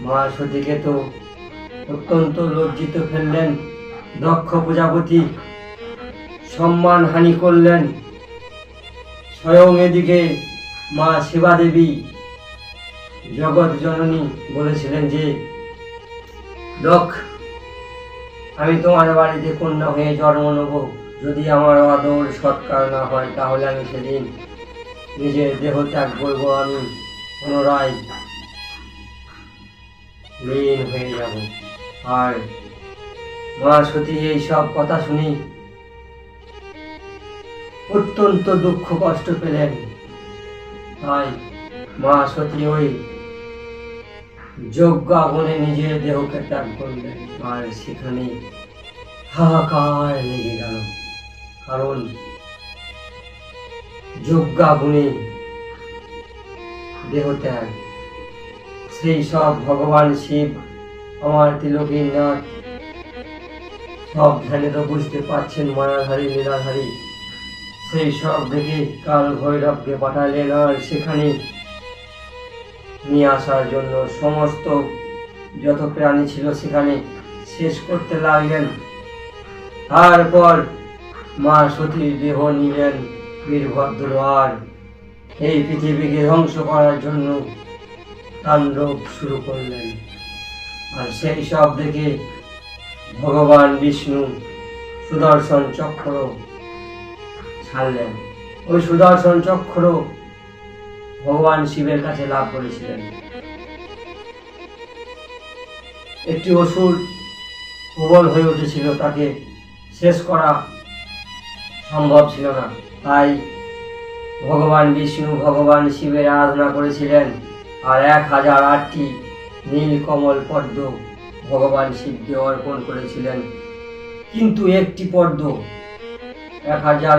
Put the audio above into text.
মা সতীকে তো অত্যন্ত লজ্জিত ফেললেন দক্ষ প্রজাপতি, সম্মান হানি করলেন। স্বয়ং এদিকে মা শিবা দেবী জগৎ জননী বলেছিলেন যে, দক্ষ, আমি তোমার বাড়িতে কন্যা হয়ে জন্ম নেব, যদি আমার আদর সৎকার না হয় তাহলে আমি সেদিন নিজের দেহ ত্যাগ করবো, আমি পুনরায় লীন হয়ে যাব। আর মা সতী এই সব কথা শুনি অত্যন্ত দুঃখ কষ্ট পেলেন। তাই মা সতী ওই যজ্ঞাগুনে নিজের দেহকে ত্যাগ করলেন। আর সেখানে হাহাকার লেগে গেল, কারণ যজ্ঞাগুনে দেহ ত্যাগ, সেই সব ভগবান শিব, আমার তিলকীর নাথ, সব ধ্যানে তো বুঝতে পারছেন মায়াধারী লীলাধারী, সেই সব দেখে কাল ভৈরবকে পাঠালেন আর সেখানে নিয়ে আসার জন্য সমস্ত যত প্রাণী ছিল সেখানে শেষ করতে লাগলেন। তারপর মা সতীর দেহ নিলেন বীরভদ্র আর এই পৃথিবীকে ধ্বংস করার জন্য তাণ্ডব শুরু করলেন। আর সেই সব দেখে ভগবান বিষ্ণু সুদর্শন চক্র ছাড়লেন। ওই সুদর্শন চক্র ভগবান শিবের কাছে লাভ করেছিলেন। একটি অসুর প্রবল হয়ে উঠেছিল, তাকে শেষ করা সম্ভব ছিল না। তাই ভগবান বিষ্ণু ভগবান শিবের আরাধনা করেছিলেন আর 1008টি নীল কমল পদ্ম ভগবান শিবকে অর্পণ করেছিলেন। কিন্তু একটি পদ্ম 1000